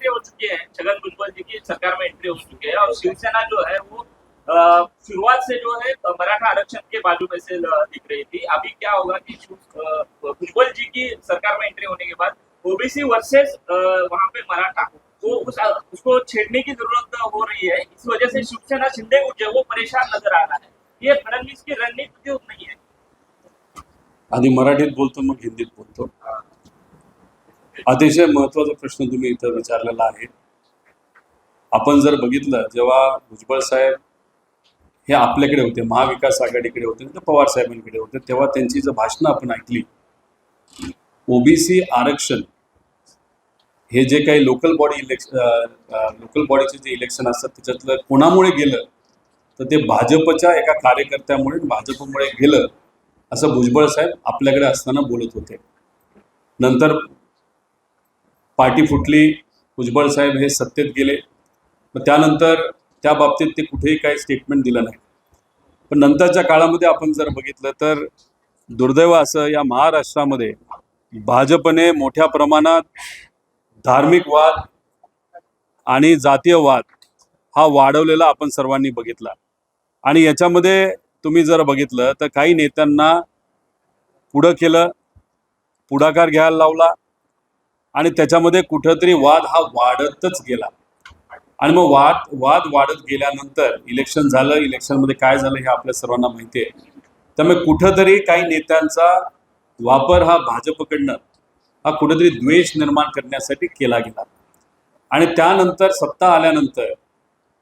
ये हो चुकी है, छगन भुजबल जी की सरकार में एंट्री हो चुकी है और शिवसेना जो है वो शुरुआत से जो है मराठा आरक्षण के बाजू में से दिख रही थी। अभी क्या होगा कि भुजबल जी की सरकार में एंट्री होने के बाद ओबीसी वर्सेस वहां पे मराठा तो उसको छेड़ने की जरूरत हो रही है। इस वजह से शिवसेना शिंदे गुट जो वो परेशान नजर आ रहा है। ये फडणवीस की रणनीति तो नहीं है। आधी मराठीत बोलतो मग हिंदीत बोलतो। अतिशय महत्त्वाचा प्रश्न तुम्ही इथं विचारलेला आहे। आपण जर बघितलं जेव्हा भुजबळ साहेब हे आपल्याकडे होते, महाविकास आघाडीकडे होते, तर पवार साहेबांकडे होते, तेव्हा त्यांची जर भाषणं आपण ऐकली, ओबीसी आरक्षण हे जे काही लोकल बॉडीचे जे इलेक्शन असतात त्याच्यातलं कोणामुळे गेलं तर ते भाजपच्या एका कार्यकर्त्यामुळे भाजपमुळे गेलं असं भुजबळ साहेब आपल्याकडे असताना बोलत होते। नंतर पार्टी फुटली, भुजबळ साहेब हे सत्तेत गेले, मग त्यानंतर त्या बाबतीत ते कुठेही काही स्टेटमेंट दिलं नाही। पण नंतरच्या काळामध्ये आपण जर बघितलं तर दुर्दैव असं या महाराष्ट्रामध्ये भाजपने मोठ्या प्रमाणात धार्मिक वाद आणि जातीय वाद हा वाढवलेला आपण सर्वांनी बघितला। आणि याच्यामध्ये तुम्ही जर बघितलं तर काही नेत्यांना पुढं केलं, पुढाकार घ्यायला लावला आणि त्याच्यामध्ये कुठंतरी वाद हा वाढतच गेला। आणि मग वाद वाढत गेल्यानंतर इलेक्शन झालं, इलेक्शनमध्ये काय झालं हे आपल्या सर्वांना माहिती आहे। त्यामुळे कुठंतरी काही नेत्यांचा वापर हा भाजपकडनं हा कुठेतरी द्वेष निर्माण करण्यासाठी केला गेला। आणि त्यानंतर सत्ता आल्यानंतर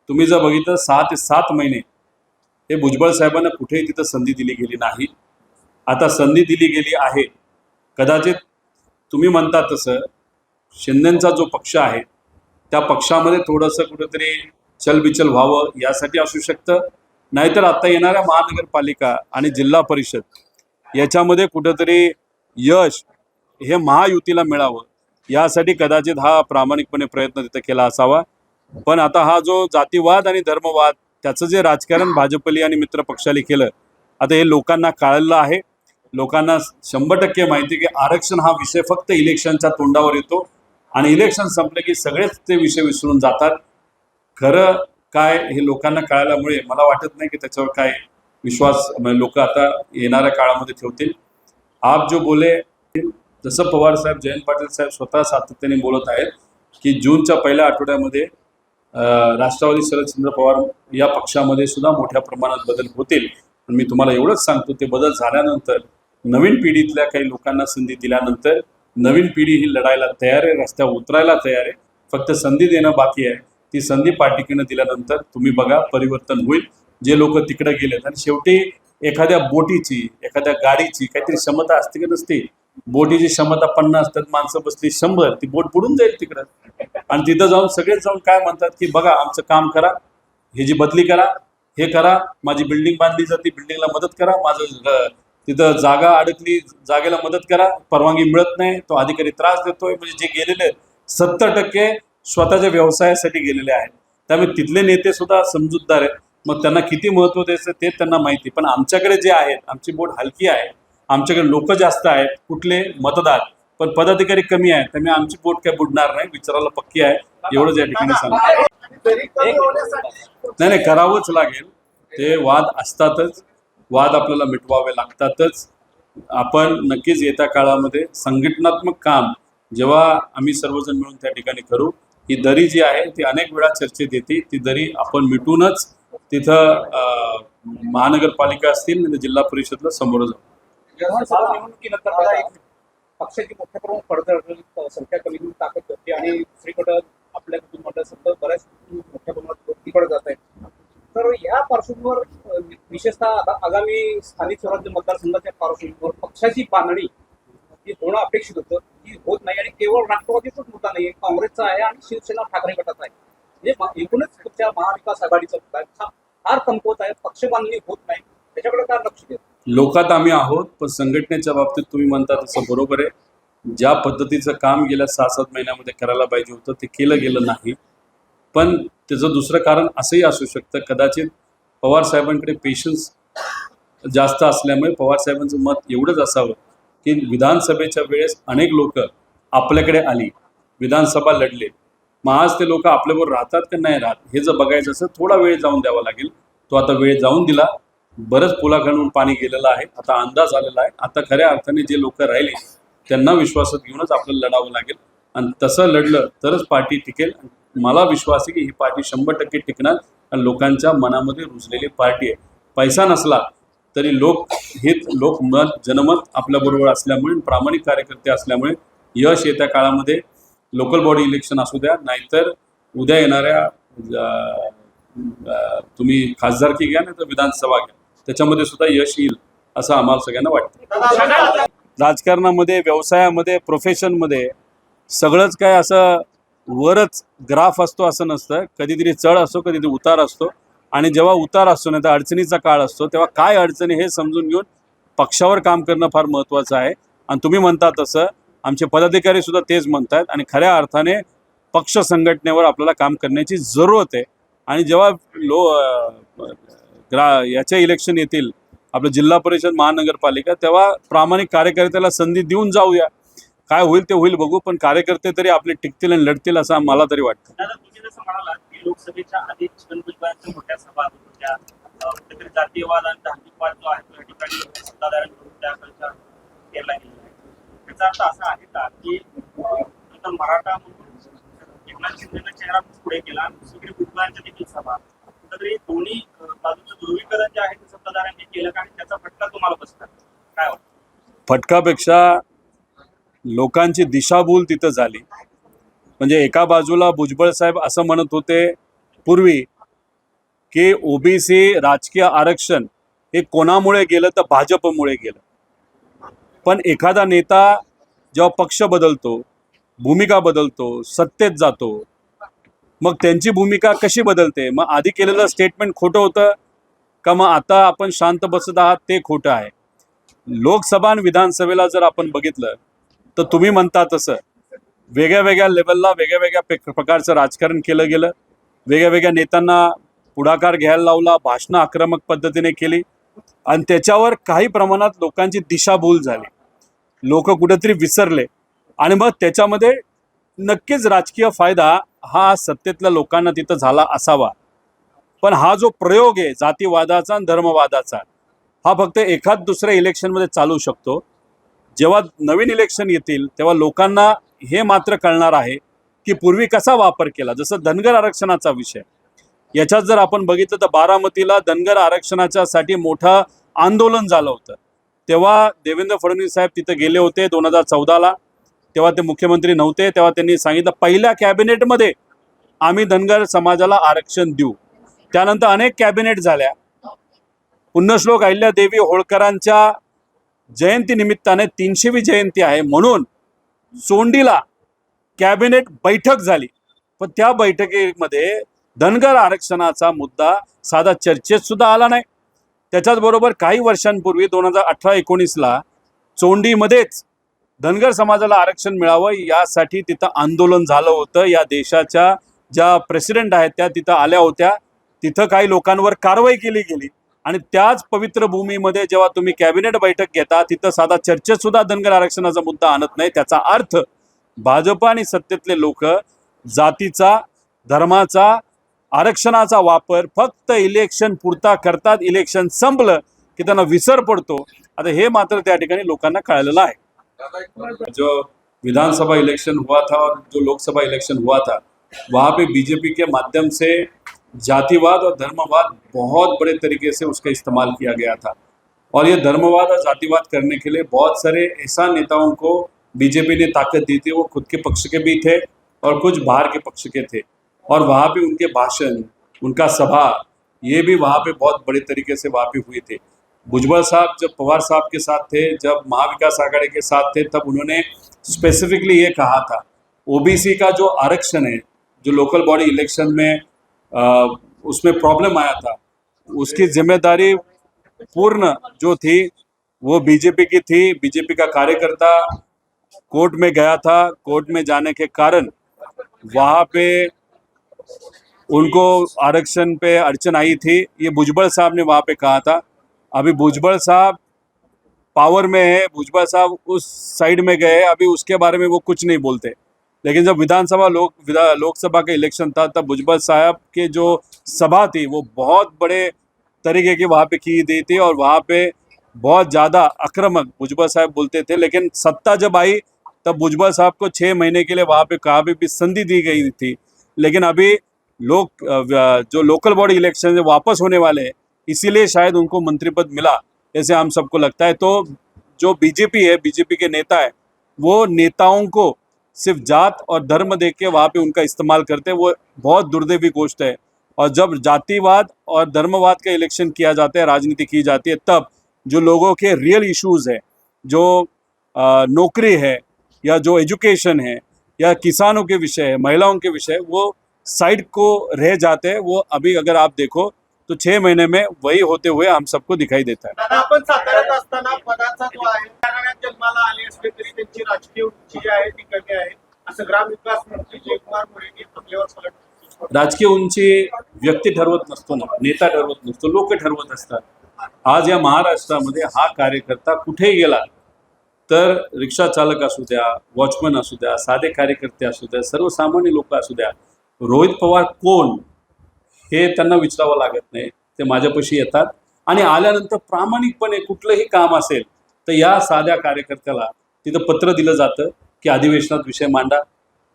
तुम्ही जर बघितलं 6 ते 7 महिने हे भुजबळ साहेबांना कुठेही तिथं संधी दिली गेली नाही। आता संधी दिली गेली आहे। कदाचित तुम्ही म्हणता तसं शिंदेचा जो पक्ष आहे त्या पक्षामध्ये थोडंसं कुठेतरी चलबिचल व्हावं यासाठी असू शकतं, नाहीतर आता येणाऱ्या महानगरपालिका आणि जिल्हा परिषद याच्यामध्ये कुठेतरी यश हे महायुतीला मिळावं यासाठी कदाचित हा प्रामाणिकपणे प्रयत्न तिथं केला असावा। पण आता हा जो जातीवाद आणि धर्मवाद त्याचं जे राजकारण भाजपली आणि मित्र पक्षाली केलं, आता हे लोकांना कळलं आहे। लोकांना 100% माहिती की आरक्षण हा विषय फक्त इलेक्शनच्या तोंडावर येतो आणि इलेक्शन संपले की सगळेच ते विषय विसरून जातात। खरं काय हे लोकांना कळल्यामुळे मला वाटत नाही की त्याच्यावर काय विश्वास लोक आता येणाऱ्या काळामध्ये ठेवतील। आप जो बोले जसं पवार साहेब, जयंत पाटील साहेब स्वतः सातत्याने बोलत आहेत की जूनच्या पहिल्या आठवड्यामध्ये राष्ट्रवादी शरदचंद्र पवार या पक्षामध्ये सुद्धा मोठ्या प्रमाणात बदल होतील। पण मी तुम्हाला एवढंच सांगतो ते बदल झाल्यानंतर नवीन पिढीतल्या काही लोकांना संधी दिल्यानंतर नवीन पिढी ही लढायला तयार आहे, रस्त्यावर उतरायला तयार आहे। फक्त संधी देणं बाकी आहे। ती संधी पार्टीकडनं दिल्यानंतर तुम्ही बघा परिवर्तन होईल। जे लोक तिकडे गेलेत आणि शेवटी एखाद्या बोटीची, एखाद्या गाडीची काहीतरी क्षमता असते की नसते। बोटीची क्षमता 50 तर माणसं बसली 100, ती बोट बुडून जाईल तिकडं। आणि तिथं जाऊन सगळेच जाऊन काय म्हणतात की बघा आमचं काम करा, हे जी बदली करा, हे करा, माझी बिल्डिंग बांधली जाते बिल्डिंगला मदत करा, माझं तिथं जागा अडकली जागेला मदत करा, परवानगी मिळत नाही, तो अधिकारी त्रास देतोय। म्हणजे जे गेलेले 70% स्वतःच्या व्यवसायासाठी गेलेले आहेत। त्यामुळे तिथले नेते सुद्धा समजूतदार आहेत। मग त्यांना किती महत्त्व द्यायचं ते त्यांना माहिती। पण आमच्याकडे जे आहेत आमची बोट हलकी आहे, आमच्याकडे लोक जास्त आहेत, कुठले मतदार, पण पदाधिकारी कमी आहेत, त्यामुळे आमची बोट काय बुडणार नाही, विचारायला पक्की आहे। एवढंच या ठिकाणी सांगतो। नाही करावंच लागेल। ते वाद असतातच, वाद आपल्याला मिटवावे लागतातच। आपण नक्कीच येत्या काळामध्ये संघटनात्मक काम जेव्हा आम्ही सर्वजण मिळून त्या ठिकाणी करू, ही दरी जी आहे ती अनेक वेळा चर्चेत येते, ती दरी आपण मिटूनच तिथं महानगरपालिका असतील नाही जिल्हा परिषदला समोर जाऊ। निवडणुकीनंतर पक्षाची मोठ्या प्रमाणात पडद्यावर संख्या कमी होऊन ताकद करते आणि दुसरीकडे आपल्या कुटुंबाला बऱ्याच मोठ्या प्रमाणात तिकडे जात आहेत। तर या पार्श्वभूमीवर विशेषतः आगामी स्थानिक स्वराज्य मतदारसंघाच्या पार्श्वभूमीवर पक्षाची बांधणी ही होणं अपेक्षित होतं, ती होत नाही। आणि केवळ राष्ट्रवादीचाच मुद्दा नाही, काँग्रेसचा आहे आणि शिवसेना ठाकरे गटाचा आहे। म्हणजे एकूणच तुमच्या महाविकास आघाडीचा मुद्दा फार कमकुवत आहे, पक्ष बांधणी होत नाही, त्याच्याकडे काय लक्ष देत? लोकात आम्ही आहोत, पण संघटनेच्या बाबतीत तुम्ही म्हणता तसं बरोबर आहे। ज्या पद्धतीचं काम गेल्या 6-7 महिन्यामध्ये करायला पाहिजे होतं ते केलं गेलं नाही। पण त्याचं दुसरं कारण असंही असू शकतं, कदाचित पवार साहेबांकडे पेशन्स जास्त असल्यामुळे पवार साहेबांचं मत एवढंच असावं की विधानसभेच्या वेळेस अनेक लोक आपल्याकडे आली, विधानसभा लढले, मग आज ते लोक आपल्याबरोबर राहतात का नाही राहत हे जर बघायचं असेल थोडा वेळ जाऊन द्यावा लागेल. तो आता वेळ जाऊन दिला. बरंच पुलाखालून पाणी गेलेलं आहे. आता अंदाज आलेला आहे. आता खऱ्या अर्थाने जे लोक राहिले त्यांना विश्वासात घेऊनच आपल्याला लढावं लागेल आणि तसं लढलं तरच पार्टी टिकेल. मला विश्वास आहे की ही पार्टी 100% टिकणार आणि लोकांच्या मनामध्ये रुजलेली पार्टी आहे. पैसा नसला तरी लोकहित लोकमत जनमत आपल्याबरोबर असल्यामुळे प्रामाणिक कार्यकर्ते असल्यामुळे यश येत्या काळामध्ये लोकल बॉडी इलेक्शन असू द्या नाहीतर उद्या येणाऱ्या तुम्ही खासदारकी घ्या नाही तर विधानसभा घ्या त्याच्यामध्ये सुद्धा यश येईल असं आम्हाला सगळ्यांना वाटतं. राजकारणामध्ये व्यवसायामध्ये प्रोफेशनमध्ये सगळंच काय असं वरच ग्राफ असतो असं नसतं. कधीतरी चढ असतो कधीतरी उतार असतो आणि जेव्हा उतार असतो नाही तर अडचणीचा काळ असतो तेव्हा काय अडचणी हे समजून घेऊन पक्षावर काम करणं फार महत्त्वाचं आहे. आणि तुम्ही म्हणता तसं आमचे पदाधिकारी सुद्धा तेच म्हणतात आणि खऱ्या अर्थाने पक्ष संघटनेवर आपल्याला काम करण्याची जरूरत आहे. आणि जेव्हा याचे इलेक्शन येतील आपलं जिल्हा परिषद महानगरपालिका तेव्हा प्रामाणिक कार्यकर्त्याला संधी देऊन जाऊया. काय होईल ते होईल बघू पण कार्यकर्ते तरी आपले टिकतील आणि लढतील असं मला तरी वाटतं. दादा तुम्ही जसं म्हणालात की लोकसभेच्या आधी छगन भुजबळांच्या मोठ्या सभा होत्या कुठेतरी जातीयवाद आणि धार्मिकवाद जो आहे तो या ठिकाणी सत्ताधाऱ्यांकडून त्याकडच्या केला गेलेला आहे. याचा अर्थ असा आहे का की आता मराठा म्हणून एकनाथ शिंदेचा चेहरा पुढे केला आणि दुसरीकडे भुजबळांच्या देखील सभा तरी दोन्ही बाजूचं ध्रुवीकरण जे आहे ते सत्ताधाऱ्यांनी केलं आणि त्याचा फटका तुम्हाला बसतात काय वाटतं? फटकापेक्षा लोकांची दिशाभूल तिथं झाली. म्हणजे एका बाजूला भुजबळ साहेब असं म्हणत होते पूर्वी की ओबीसी राजकीय आरक्षण हे कोणामुळे गेलं तर भाजपमुळे गेलं. पण एखादा नेता जेव्हा पक्ष बदलतो भूमिका बदलतो सत्तेत जातो मग त्यांची भूमिका कशी बदलते. मग आधी केलेलं स्टेटमेंट खोटं होतं का मग आता आपण शांत बसत आहात ते खोटं आहे. लोकसभा आणि विधानसभेला जर आपण बघितलं तर तुम्ही म्हणता तसं वेगळ्या वेगळ्या लेवलला वेगळ्या वेगळ्या प्रकारचं राजकारण केलं गेलं. वेगळ्या वेगळ्या नेत्यांना पुढाकार घ्यायला लावला भाषणं आक्रमक पद्धतीने केली आणि त्याच्यावर काही प्रमाणात लोकांची दिशाभूल झाली. लोक कुठेतरी विसरले आणि मग त्याच्यामध्ये नक्कीच राजकीय फायदा हा सत्तेतल्या लोकांना तिथं झाला असावा. पण हा जो प्रयोग आहे जातीवादाचा आणि धर्मवादाचा हा फक्त एखाद दुसऱ्या इलेक्शनमध्ये चालू शकतो. जेव्हा नवीन इलेक्शन येतील तेव्हा लोकांना हे मात्र कळणार आहे की पूर्वी कसा वापर केला. जसं धनगर आरक्षणाचा विषय याच्यात जर आपण बघितलं तर बारामतीला धनगर आरक्षणाच्यासाठी मोठं आंदोलन झालं होतं. तेव्हा देवेंद्र फडणवीस साहेब तिथे गेले होते 2014ला. तेव्हा ते मुख्यमंत्री नव्हते. तेव्हा त्यांनी सांगितलं पहिल्या कॅबिनेटमध्ये आम्ही धनगर समाजाला आरक्षण देऊ. त्यानंतर अनेक कॅबिनेट झाल्या. पुण्यश्लोक अहिल्यादेवी होळकरांच्या जयंती निमित्ताने 300वी जयंती आहे म्हणून सोंडीला कॅबिनेट बैठक झाली. पण त्या बैठकीमध्ये धनगर आरक्षणाचा मुद्दा साधा चर्चेत सुद्धा आला नाही. त्याच्याच बरोबर काही वर्षांपूर्वी 2018-19ला चोंडीमध्येच धनगर समाजाला आरक्षण मिळावं यासाठी तिथं आंदोलन झालं होतं. या देशाच्या ज्या प्रेसिडेंट आहेत त्या तिथं आल्या होत्या. तिथं काही लोकांवर कारवाई केली गेली आणि त्याच पवित्र भूमीमध्ये जेव्हा तुम्ही कॅबिनेट बैठक घेता तिथं साधा चर्चेत सुद्धा धनगर आरक्षणाचा मुद्दा आणत नाही. त्याचा अर्थ भाजप आणि सत्तेतले लोक जातीचा धर्माचा आरक्षणाचा वापर फक्त इलेक्शन पुरता करतात. इलेक्शन संपलं की त्यांना विसर पडतो. आता हे मात्र त्या ठिकाणी लोकांना कळलेलं आहे. जो विधानसभा इलेक्शन हुआ था और जो लोकसभा इलेक्शन हुआ था वहाँ पे बीजेपी के माध्यम से जातिवाद और धर्मवाद बहुत बड़े तरीके से उसका इस्तेमाल किया गया था. और ये धर्मवाद और जातिवाद करने के लिए बहुत सारे ऐसा नेताओं को बीजेपी ने ताकत दी थी. वो खुद के पक्ष के भी थे और कुछ बाहर के पक्ष के थे. और वहाँ पे उनके भाषण उनका सभा ये भी वहाँ पे बहुत बड़े तरीके से वहाँ पे हुए थे. भुजबल साहब जब पवार साहब के साथ थे जब महाविकास आघाड़ी के साथ थे तब उन्होंने स्पेसिफिकली ये कहा था ओबीसी का जो आरक्षण है जो लोकल बॉडी इलेक्शन में उसमें प्रॉब्लम आया था उसकी जिम्मेदारी पूर्ण जो थी वो बीजेपी की थी. बीजेपी का कार्यकर्ता कोर्ट में गया था. कोर्ट में जाने के कारण वहाँ पे उनको आरक्षण पे अड़चन आई थी. ये भुजबल साहब ने वहाँ पे कहा था. अभी भुजबल साहब पावर में है. भुजबल साहब उस साइड में गए. अभी उसके बारे में वो कुछ नहीं बोलते. लेकिन जब लोकसभा का इलेक्शन था तब भुजबल साहब के जो सभा थी वो बहुत बड़े तरीके की वहाँ पे की दी थी और वहाँ पे बहुत ज़्यादा आक्रामक भुजबल साहब बोलते थे। लेकिन सत्ता जब आई तब भुजबल साहब को 6 महीने के लिए वहाँ पे कहाँ भी संधि दी गई थी। लेकिन अभी जो लोकल बॉडी इलेक्शन वापस होने वाले हैं, इसीलिए शायद उनको मंत्री पद मिला ऐसे हम सबको लगता है। तो जो बीजेपी है, बीजेपी के नेता है, वो नेताओं को सिर्फ जात और धर्म देख के वहाँ पे उनका इस्तेमाल करते हैं, वो बहुत दुर्दैवी गोष्ट है। और जब जातिवाद और धर्मवाद का इलेक्शन किया जाता है, राजनीति की जाती है, तब जो लोगों के रियल इश्यूज है, जो नौकरी है या जो एजुकेशन है या किसानों के विषय है, महिलाओं के विषय, वो साइड को रह जाते हैं। वो अभी अगर आप देखो तो 6 महीने में वही होते हुए हम सबको दिखाई देता है। दादा, आपण साताऱ्यात असताना पदाचा जो आहे तेलंगणात जन्माला आले असले तरी त्यांची राजकीय उंची जी आहे ती कमी आहे असं ग्रामविकास मंत्री जयकुमार मोरेंनी आपल्यावर सलट राजकीय उंची व्यक्ती ठरवत नसतो ना, नेता ठरवत नसतो, लोक ठरवत असतात। आज या महाराष्ट्रामध्ये हा कार्यकर्ता कुठेही गेला तर रिक्षा चालक असू द्या, वॉचमन असू द्या, साधे कार्यकर्ते असू द्या, सर्वसामान्य लोक असू द्या, रोहित पवार कोण हे त्यांना विचारावं लागत नाही। ते माझ्यापाशी येतात आणि आल्यानंतर प्रामाणिकपणे कुठलंही काम असेल तर या साध्या कार्यकर्त्याला तिथं पत्र दिलं जातं की अधिवेशनात विषय मांडा,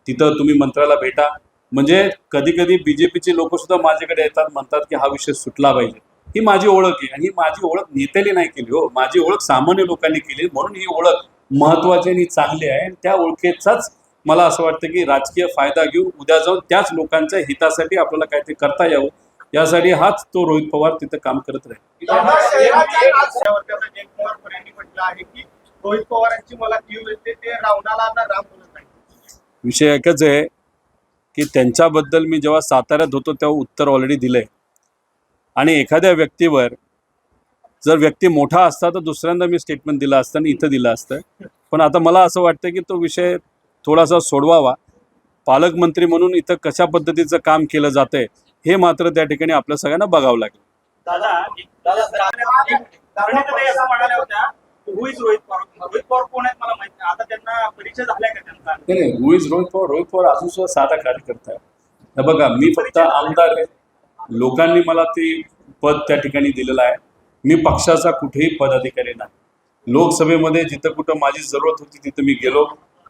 तिथं तुम्ही मंत्र्याला भेटा। म्हणजे कधी कधी बीजेपीचे लोक सुद्धा माझ्याकडे येतात, म्हणतात की हा विषय सुटला पाहिजे। ही माझी ओळख आहे आणि ही माझी ओळख नेत्याने नाही केली हो, माझी ओळख सामान्य लोकांनी केली, म्हणून ही ओळख महत्त्वाची आणि चांगली आहे। आणि त्या ओळखेचाच मला असं वाटतं की राजकीय फायदा घेऊन उद्या जाऊन त्याच लोकांच्या हितासाठी आपल्याला काहीतरी करता यावं, यासाठी हाच तो रोहित पवार तिथं काम करत राहील। जयकुमार मोरेंनी म्हटलं आहे की रोहित पवारांची मला कीव येते, ते रावणाला आता राम बोलत नाही। विषय एकच आहे की त्यांच्याबद्दल मी जेव्हा साताऱ्यात होतो तेव्हा उत्तर ऑलरेडी दिलंय। आणि एखाद्या व्यक्तीवर जर व्यक्ती मोठा असता तर दुसऱ्यांदा मी स्टेटमेंट दिलं असतं आणि इथं दिलं असतं। पण आता मला असं वाटतं की तो विषय थोडासा सोडवावा। पालकमंत्री म्हणून इथं कशा पद्धतीचं काम केलं जातंय हे मात्र त्या ठिकाणी आपल्या सगळ्यांना बघावं लागेल। असं म्हणाल्या होत्या रोहित पवार कोण आहेत मला माहित नाही, आता त्यांना परिचय झालाय का त्यांचा? नाही, रोहित पवार अजून सुद्धा साधा कार्यकर्ता आहे। हे बघा, मी फक्त आमदार आहे, लोकांनी मला ते पद त्या ठिकाणी दिलेलं आहे। मी पक्षाचा कुठेही पदाधिकारी नाही। लोकसभेमध्ये जिथं कुठं माझी जरूरत होती तिथं मी गेलो,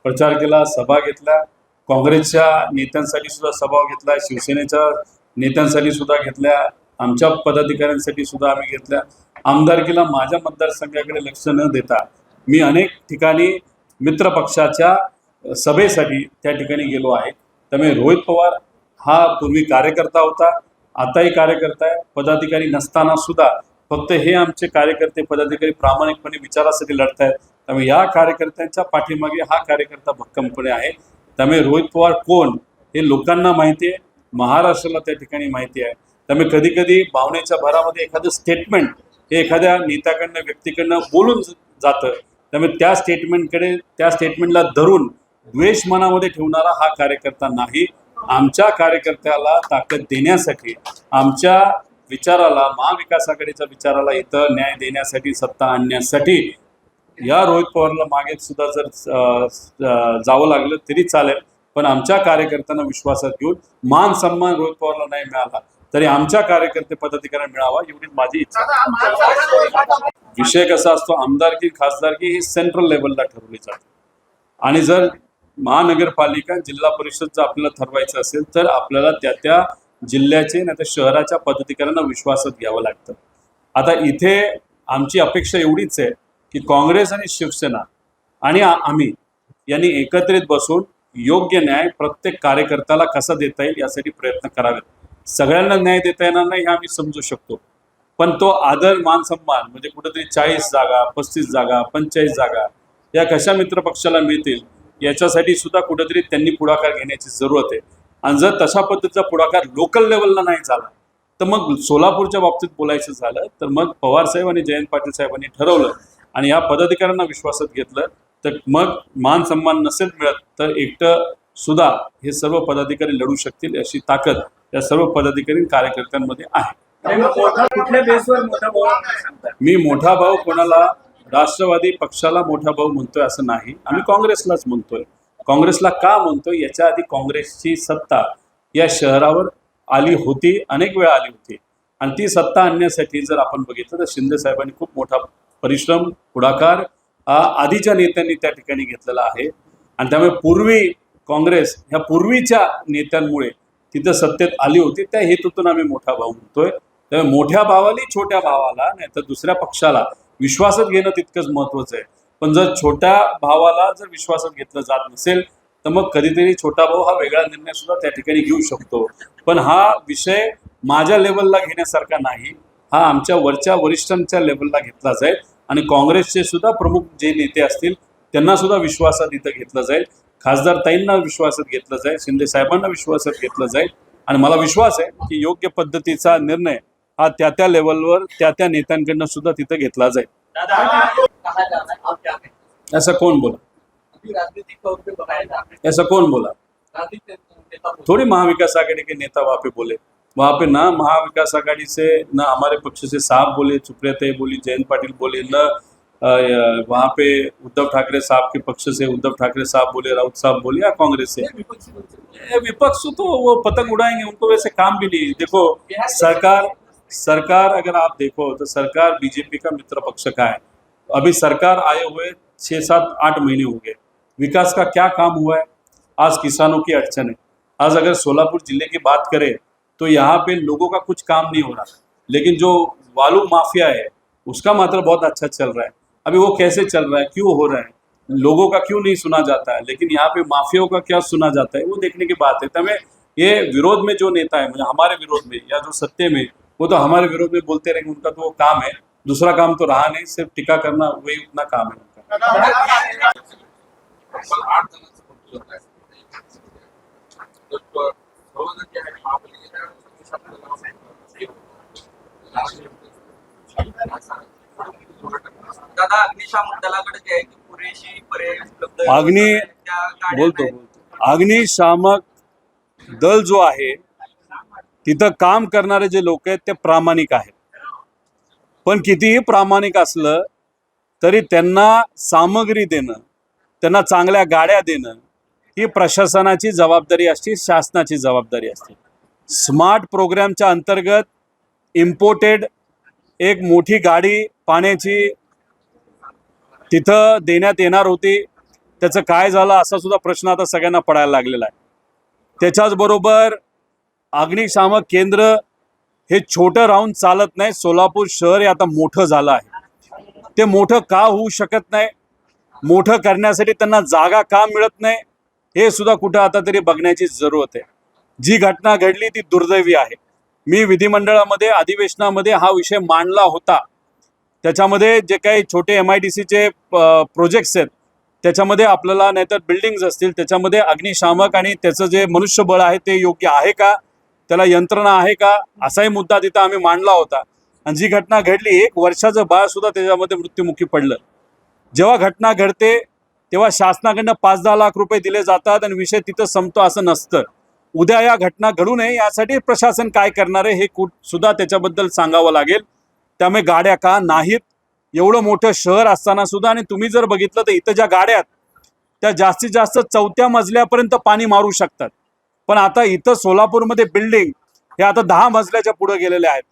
प्रचार केला, सभा घेतल्या, काँग्रेसच्या नेत्यांसाठी सुद्धा सभा घेतला, शिवसेनेच्या नेत्यांसाठी सुद्धा घेतल्या, आमच्या पदाधिकाऱ्यांसाठी सुद्धा आम्ही घेतल्या। आमदारकीला माझ्या मतदारसंघाकडे लक्ष न देता मी अनेक ठिकाणी मित्रपक्षाच्या सभेसाठी त्या ठिकाणी गेलो आहे। त्यामुळे रोहित पवार हा पूर्वी कार्यकर्ता होता, आताही कार्यकर्ता आहे, पदाधिकारी नसताना सुद्धा फक्त हे आमचे कार्यकर्ते पदाधिकारी प्रामाणिकपणे विचारासाठी लढत आहेत। त्यामुळे या कार्यकर्त्यांच्या पाठीमागे हा कार्यकर्ता भक्कमपणे आहे। त्यामुळे रोहित पवार कोण हे लोकांना माहिती आहे, महाराष्ट्राला त्या ठिकाणी माहिती आहे। त्यामुळे कधी कधी भावनेच्या भरामध्ये एखादं स्टेटमेंट हे एखाद्या नेत्याकडनं व्यक्तीकडनं बोलून जातं। त्यामुळे त्या स्टेटमेंटला धरून द्वेष मनामध्ये ठेवणारा हा कार्यकर्ता नाही। आमच्या कार्यकर्त्याला ताकद देण्यासाठी, आमच्या विचाराला, महाविकासाकडीच्या विचाराला इथं न्याय देण्यासाठी, सत्ता आणण्यासाठी या रोहित पवारला मागे सुद्धा जर जावं लागलं तरी चालेल। पण आमच्या कार्यकर्त्यांना विश्वासात घेऊन मान सन्मान रोहित पवारला नाही मिळाला तरी आमच्या कार्यकर्ते पदाधिकाऱ्यांना मिळावा एवढीच माझी इच्छा। विषय कसा असतो, आमदारकी खासदारकी ही सेंट्रल लेवलला ठरवली जाते आणि जर महानगरपालिका, जिल्हा परिषद जर आपल्याला ठरवायचं असेल तर आपल्याला त्या जिल्ह्याचे नाही तर शहराच्या पदाधिकाऱ्यांना विश्वासात घ्यावं लागतं। आता इथे आमची अपेक्षा एवढीच आहे की काँग्रेस आणि शिवसेना आणि आम्ही यांनी एकत्रित बसून योग्य न्याय प्रत्येक कार्यकर्त्याला कसा देता येईल यासाठी प्रयत्न करावेत। सगळ्यांना न्याय देता येणार नाही हे आम्ही समजू शकतो, पण तो आदर, मान सन्मान म्हणजे कुठेतरी 40 जागा, 35 जागा, 45 जागा या कशा मित्रपक्षाला मिळतील याच्यासाठी सुद्धा कुठेतरी त्यांनी पुढाकार घेण्याची जरूरत आहे। आणि जर तशा पद्धतीचा पुढाकार लोकल लेवलला नाही झाला तर मग सोलापूरच्या बाबतीत बोलायचं झालं तर मग पवारसाहेब आणि जयंत पाटील साहेबांनी ठरवलं आणि या पदाधिकाऱ्यांना विश्वासात घेतलं तर मग मान सन्मान नसेल मिळत तर एकटं सुद्धा हे सर्व पदाधिकारी लढू शकतील अशी ताकद या सर्व पदाधिकारी कार्यकर्त्यांमध्ये आहे। कुठल्या बेसवर मोठा भाऊ सांगतात? मी मोठा भाऊ कोणाला राष्ट्रवादी पक्षाला मोठा भाऊ म्हणतोय असं नाही, आम्ही काँग्रेसलाच म्हणतोय। काँग्रेसला का म्हणतो, याच्या आधी काँग्रेसची सत्ता या शहरावर आली होती, अनेक वेळा आली होती. आणि ती सत्ता आणण्यासाठी जर आपण बघितलं तर शिंदे साहेबांनी खूप मोठा परिश्रम, पुढाकार आधीच्या नेत्यांनी त्या ठिकाणी घेतलेला आहे. आणि त्यामुळे पूर्वी काँग्रेस ह्या पूर्वीच्या नेत्यांमुळे तिथं सत्तेत आली होती. त्या हेतूतून आम्ही मोठा भाऊ म्हणतोय. त्यामुळे मोठ्या भावाला छोट्या भावाला नाही तर दुसऱ्या पक्षाला विश्वासात घेणं तितकंच महत्त्वाचं आहे. पण जर छोट्या भावाला जर विश्वासात घेतलं जात नसेल तर मग कधीतरी छोटा भाऊ हा वेगळा निर्णय सुद्धा त्या ठिकाणी घेऊ शकतो. पण हा विषय माझ्या लेवलला घेण्यासारखा नाही, हा आमच्या वरच्या वरिष्ठांच्या लेवलला घेतला जाईल. आणि काँग्रेसचे सुद्धा प्रमुख जे नेते असतील त्यांना सुद्धा विश्वासात इथं घेतलं जाईल. खासदार ताईंना विश्वासात घेतलं जाईल, शिंदे साहेबांना विश्वासात घेतलं जाईल. आणि मला विश्वास आहे की योग्य पद्धतीचा निर्णय हा त्या लेवलवर त्या नेत्यांकडनं सुद्धा तिथं घेतला जाईल. दादा कहा जा रहा है, आप क्या कहें? ऐसा कौन बोला? अभी राजनीतिक तौर पे बताया जा रहा है, ऐसा कौन बोला? राजनीतिक नेता बोल- थोड़ी महाविकास आघाड़ी के नेता वहाँ पे बोले. वहाँ पे ना महाविकास आघाड़ी से न हमारे पक्ष से साहब बोले, सुप्रिया बोली, जयंत पाटिल बोले, न वहाँ पे उद्धव ठाकरे साहब के पक्ष से उद्धव ठाकरे साहब बोले, राउत साहब बोले, या कांग्रेस से. विपक्षी दल से बोल- ये विपक्ष तो वो पतंग उड़ाएंगे, उनको वैसे काम भी नहीं. देखो सरकार अगर आप देखो तो सरकार बीजेपी का मित्र पक्ष का है. अभी सरकार आए हुए 6, 7, 8 महीने हो गए. विकास का क्या काम हुआ है? आज किसानों की अड़चन है. आज अगर सोलापुर जिले की बात करें तो यहाँ पे लोगों का कुछ काम नहीं हो रहा, लेकिन जो वालू माफिया है उसका मात्र बहुत अच्छा चल रहा है. अभी वो कैसे चल रहा है, क्यों हो रहा है, लोगों का क्यों नहीं सुना जाता है, लेकिन यहाँ पे माफियाओं का क्या सुना जाता है, वो देखने की बात है. तमें ये विरोध में जो नेता है, मतलब हमारे विरोध में या जो सत्ते में, वो तो हमारे विरोध में बोलते रहेंगे, उनका तो वो काम है. दूसरा काम तो रहा नहीं, सिर्फ टीका करना वही उतना काम है उनका. दादा अग्निशामक दलाकडे जे आहे ती पुरेशी पर्याय उपलब्ध बोलतो अग्निशामक दल जो आहे तिथं काम करणारे जे लोक आहेत ते प्रामाणिक आहेत. पण कितीही प्रामाणिक असलं तरी त्यांना सामग्री देणं, त्यांना चांगल्या गाड्या देणं ही प्रशासनाची जबाबदारी असते, शासनाची जबाबदारी असते. स्मार्ट प्रोग्रामच्या अंतर्गत इम्पोर्टेड एक मोठी गाडी पाण्याची तिथं देण्यात येणार होती. त्याचं काय झालं असा सुद्धा प्रश्न आता सगळ्यांना पडायला लागलेला आहे. त्याच्याचबरोबर अग्निशामक केंद्र हे छोटं राहून चालत नाही. सोलापूर शहर हे आता मोठं झालं आहे. ते मोठं का होऊ शकत नाही, मोठं करण्यासाठी त्यांना जागा का मिळत नाही, हे सुद्धा कुठं आता तरी बघण्याची जरूरत आहे. जी घटना घडली ती दुर्दैवी आहे. मी विधिमंडळामध्ये अधिवेशनामध्ये हा विषय मांडला होता. त्याच्यामध्ये जे काही छोटे MIDCचे प्रोजेक्ट्स आहेत त्याच्यामध्ये आपल्याला नाहीतर बिल्डिंग्स असतील त्याच्यामध्ये अग्निशामक आणि त्याचं जे मनुष्यबळ आहे ते योग्य आहे का, त्याला यंत्रणा आहे का, असाही मुद्दा तिथं आम्ही मांडला होता. आणि जी घटना घडली 1 वर्षाचं बाळ सुद्धा त्याच्यामध्ये मृत्युमुखी पडलं. जेव्हा घटना घडते तेव्हा शासनाकडनं 5-10 लाख रुपये दिले जातात आणि विषय तिथं संपतो असं नसतं. उद्या या घटना घडू नये यासाठी प्रशासन काय करणार आहे हे सुद्धा त्याच्याबद्दल सांगावं लागेल. त्यामुळे गाड्या का नाहीत, एवढं मोठं शहर असताना सुद्धा. आणि तुम्ही जर बघितलं तर इथं ज्या गाड्या आहेत त्या जास्तीत जास्त 4थ्या मजल्यापर्यंत पाणी मारू शकतात. पण आता इथं सोलापूरमध्ये बिल्डिंग हे आता 10 मजल्याच्या पुढे गेलेले आहेत.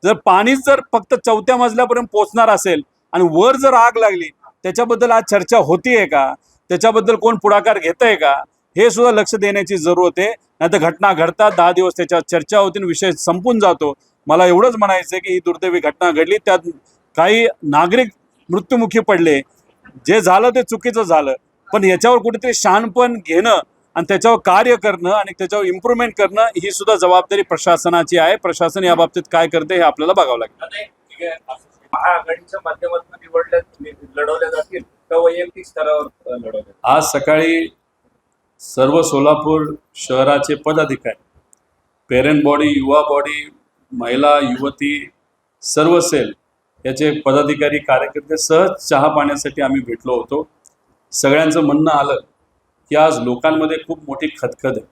जर पाणीच जर फक्त 4थ्या मजल्यापर्यंत पोहोचणार असेल आणि वर जर आग लागली त्याच्याबद्दल आज चर्चा होतीये का, त्याच्याबद्दल कोण पुढाकार घेतंय का, हे सुद्धा लक्ष देण्याची जरूरत आहे. नाही तर घटना घडतात, 10 दिवस त्याच्यावर चर्चा होती, विषय संपून जातो. मला एवढंच म्हणायचं आहे की ही दुर्दैवी घटना घडली, त्यात काही नागरिक मृत्युमुखी पडले. जे झालं ते चुकीचं झालं, पण याच्यावर कुठेतरी शहाणपण घेणं आणि त्याच्यावर कार्य करणं आणि त्याच्यावर इम्प्रूव्हमेंट करणं ही सुद्धा जबाबदारी प्रशासनाची आहे. प्रशासन या बाबतीत काय करते हे आपल्याला बघावं लागेल. आता ठीक आहे, महाआघाडीच्या माध्यमातून लढवल्या जातील का वैयक्तिक स्तरावर लढवल्या? आज सकाळी सर्व सोलापूर शहराचे पदाधिकारी, पेरेंट बॉडी, युवा बॉडी, महिला युवती, सर्व सेल याचे पदाधिकारी कार्यकर्ते सहज चहा पाण्यासाठी आम्ही भेटलो होतो. सगळ्यांचं म्हणणं आलं की आज लोकांमध्ये खूप मोठी खदखद आहे,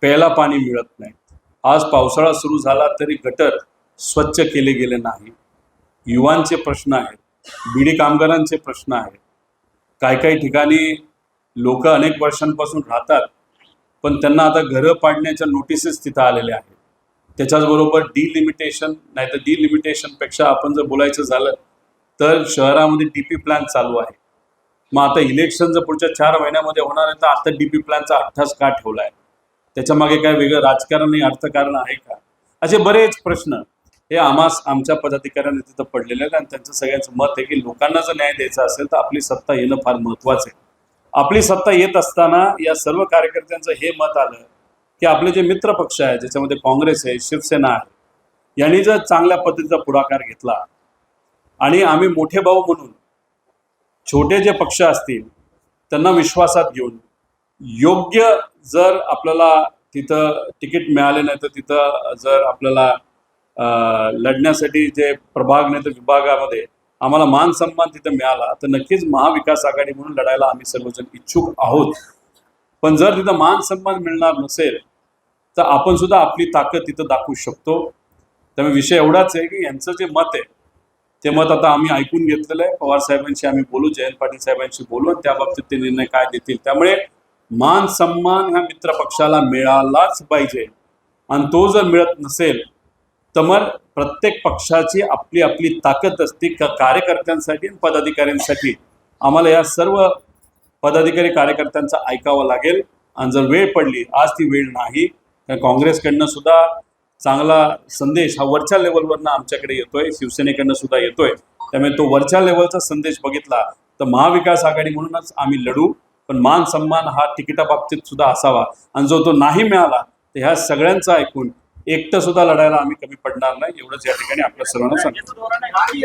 प्यायला पाणी मिळत नाही. आज पावसाळा सुरू झाला तरी गटर स्वच्छ केले गेले नाही. युवांचे प्रश्न आहेत, बीडी कामगारांचे प्रश्न आहेत. काही ठिकाणी लोक अनेक वर्षांपासून राहतात, पण त्यांना आता घरं पाडण्याच्या नोटिसेस तिथं आलेल्या आहेत. त्याच्याचबरोबर डिलिमिटेशन, नाही तर डिलिमिटेशनपेक्षा आपण जर बोलायचं झालं तर शहरामध्ये डीपी प्लॅन चालू आहे. मग आता इलेक्शन जर पुढच्या 4 महिन्यामध्ये होणार आहे तर आता डीपी प्लॅनचा अठ्ठास का ठेवला आहे? त्याच्या मागे काय वेगळं राजकारण आणि अर्थकारण आहे का? असे बरेच प्रश्न हे आमच्या पदाधिकाऱ्यांनी तिथं पडलेले आहेत आणि त्यांचं सगळ्यांचं मत आहे की लोकांना जर न्याय द्यायचा असेल तर आपली सत्ता येणं फार महत्त्वाचं आहे. आपली सत्ता येत असताना या सर्व कार्यकर्त्यांचं हे मत आलं की आपले जे मित्र पक्ष आहे, ज्याच्यामध्ये काँग्रेस आहे, शिवसेना आहे, यांनी जर चांगल्या पद्धतीचा पुढाकार घेतला आणि आम्ही मोठे भाऊ म्हणून छोटे जे पक्ष असतील त्यांना विश्वासात घेऊन योग्य जर आपल्याला तिथं तिकीट मिळाले नाही तर तिथं जर आपल्याला लढण्यासाठी जे प्रभाग नाही तर विभागामध्ये आम्हाला मान सन्मान तिथं मिळाला तर नक्कीच महाविकास आघाडी म्हणून लढायला आम्ही सर्वजण इच्छुक आहोत. पण जर तिथं मान सन्मान मिळणार नसेल तर आपण सुद्धा आपली ताकद तिथं दाखवू शकतो. त्यामुळे विषय एवढाच आहे की यांचं जे मत आहे ते मत आता आम्ही ऐकून घेतलेलं आहे. पवार साहेबांशी आम्ही बोलू, जयंत पाटील साहेबांशी बोलू आणि त्या बाबतीत ते निर्णय काय देतील. त्यामुळे मान सन्मान ह्या मित्र पक्षाला मिळालाच पाहिजे आणि तो जर मिळत नसेल तर मग प्रत्येक पक्षाची आपली आपली ताकद असते कार्यकर्त्यांसाठी आणि पदाधिकाऱ्यांसाठी. आम्हाला या सर्व पदाधिकारी कार्यकर्त्यांचं ऐकावं लागेल आणि जर वेळ पडली, आज ती वेळ नाही, तर काँग्रेसकडनं सुद्धा चांगला संदेश हा वरच्या लेवलवरनं आमच्याकडे येतोय, शिवसेनेकडनं सुद्धा येतोय. त्यामुळे तो वरच्या लेवलचा संदेश बघितला तर महाविकास आघाडी म्हणूनच आम्ही लढू, पण मान सन्मान हा तिकिटाबाबतीत सुद्धा असावा आणि जो तो नाही मिळाला तर ह्या सगळ्यांचं ऐकून एकटं सुद्धा लढायला आम्ही कमी पडणार नाही. एवढंच या ठिकाणी आपल्या सर्वांना सांगतो. राज्याचं धोरण आहे की